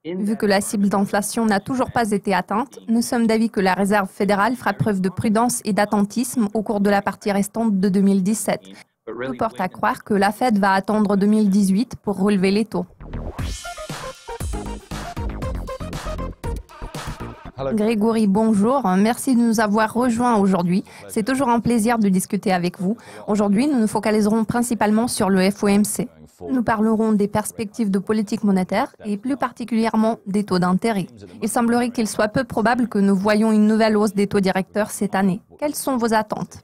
Vu que la cible d'inflation n'a toujours pas été atteinte, nous sommes d'avis que la Réserve fédérale fera preuve de prudence et d'attentisme au cours de la partie restante de 2017. Tout porte à croire que la Fed va attendre 2018 pour relever les taux. Grégory, bonjour. Merci de nous avoir rejoints aujourd'hui. C'est toujours un plaisir de discuter avec vous. Aujourd'hui, nous nous focaliserons principalement sur le FOMC. Nous parlerons des perspectives de politique monétaire et plus particulièrement des taux d'intérêt. Il semblerait qu'il soit peu probable que nous voyions une nouvelle hausse des taux directeurs cette année. Quelles sont vos attentes?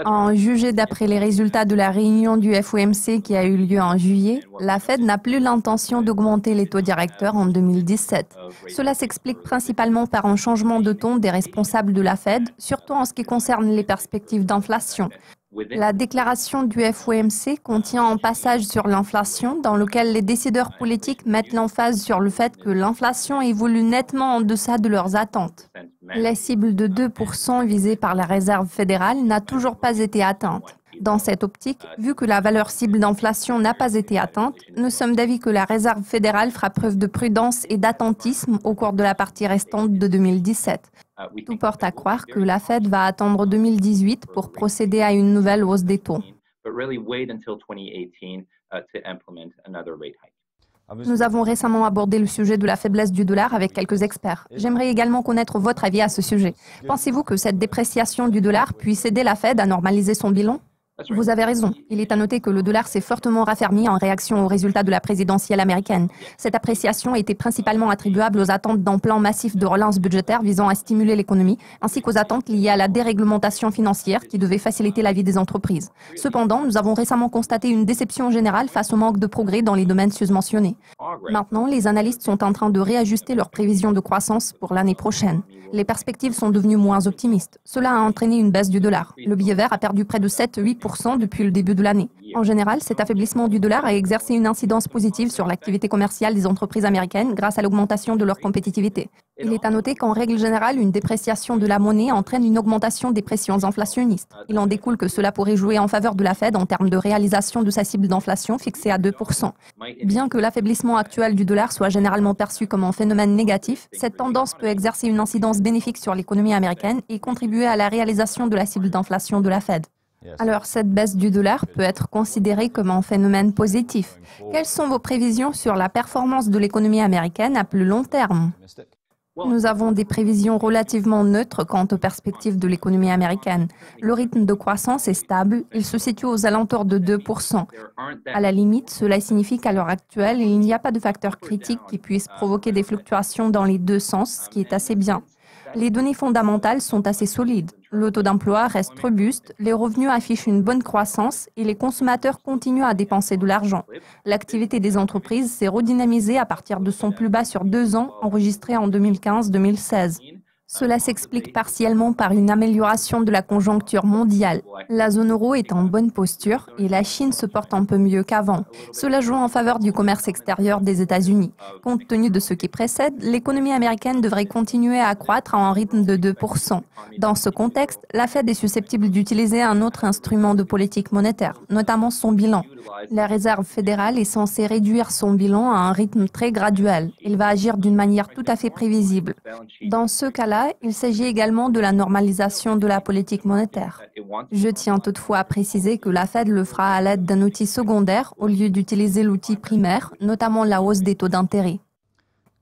En juger d'après les résultats de la réunion du FOMC qui a eu lieu en juillet, la Fed n'a plus l'intention d'augmenter les taux directeurs en 2017. Cela s'explique principalement par un changement de ton des responsables de la Fed, surtout en ce qui concerne les perspectives d'inflation. La déclaration du FOMC contient un passage sur l'inflation dans lequel les décideurs politiques mettent l'emphase sur le fait que l'inflation évolue nettement en deçà de leurs attentes. La cible de 2% visée par la Réserve fédérale n'a toujours pas été atteinte. Dans cette optique, vu que la valeur cible d'inflation n'a pas été atteinte, nous sommes d'avis que la Réserve fédérale fera preuve de prudence et d'attentisme au cours de la partie restante de 2017. Tout porte à croire que la Fed va attendre 2018 pour procéder à une nouvelle hausse des taux. Nous avons récemment abordé le sujet de la faiblesse du dollar avec quelques experts. J'aimerais également connaître votre avis à ce sujet. Pensez-vous que cette dépréciation du dollar puisse aider la Fed à normaliser son bilan? Vous avez raison. Il est à noter que le dollar s'est fortement raffermi en réaction aux résultats de la présidentielle américaine. Cette appréciation était principalement attribuable aux attentes d'un plan massif de relance budgétaire visant à stimuler l'économie, ainsi qu'aux attentes liées à la déréglementation financière qui devait faciliter la vie des entreprises. Cependant, nous avons récemment constaté une déception générale face au manque de progrès dans les domaines susmentionnés. Maintenant, les analystes sont en train de réajuster leurs prévisions de croissance pour l'année prochaine. Les perspectives sont devenues moins optimistes. Cela a entraîné une baisse du dollar. Le billet vert a perdu près de 7-8% depuis le début de l'année. En général, cet affaiblissement du dollar a exercé une incidence positive sur l'activité commerciale des entreprises américaines grâce à l'augmentation de leur compétitivité. Il est à noter qu'en règle générale, une dépréciation de la monnaie entraîne une augmentation des pressions inflationnistes. Il en découle que cela pourrait jouer en faveur de la Fed en termes de réalisation de sa cible d'inflation fixée à 2%. Bien que l'affaiblissement actuel du dollar soit généralement perçu comme un phénomène négatif, cette tendance peut exercer une incidence bénéfique sur l'économie américaine et contribuer à la réalisation de la cible d'inflation de la Fed. Alors, cette baisse du dollar peut être considérée comme un phénomène positif. Quelles sont vos prévisions sur la performance de l'économie américaine à plus long terme? Nous avons des prévisions relativement neutres quant aux perspectives de l'économie américaine. Le rythme de croissance est stable, il se situe aux alentours de 2%. À la limite, cela signifie qu'à l'heure actuelle, il n'y a pas de facteurs critiques qui puissent provoquer des fluctuations dans les deux sens, ce qui est assez bien. Les données fondamentales sont assez solides. Le taux d'emploi reste robuste, les revenus affichent une bonne croissance et les consommateurs continuent à dépenser de l'argent. L'activité des entreprises s'est redynamisée à partir de son plus bas sur 2 ans, enregistré en 2015-2016. Cela s'explique partiellement par une amélioration de la conjoncture mondiale. La zone euro est en bonne posture et la Chine se porte un peu mieux qu'avant. Cela joue en faveur du commerce extérieur des États-Unis. Compte tenu de ce qui précède, l'économie américaine devrait continuer à croître à un rythme de 2%. Dans ce contexte, la Fed est susceptible d'utiliser un autre instrument de politique monétaire, notamment son bilan. La Réserve fédérale est censée réduire son bilan à un rythme très graduel. Il va agir d'une manière tout à fait prévisible. Dans ce cas-là, il s'agit également de la normalisation de la politique monétaire. Je tiens toutefois à préciser que la Fed le fera à l'aide d'un outil secondaire au lieu d'utiliser l'outil primaire, notamment la hausse des taux d'intérêt.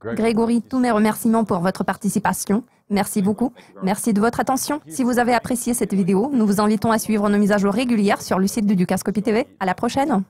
Grégory, tous mes remerciements pour votre participation. Merci beaucoup. Merci de votre attention. Si vous avez apprécié cette vidéo, nous vous invitons à suivre nos mises à jour régulières sur le site de Dukascopy TV. À la prochaine.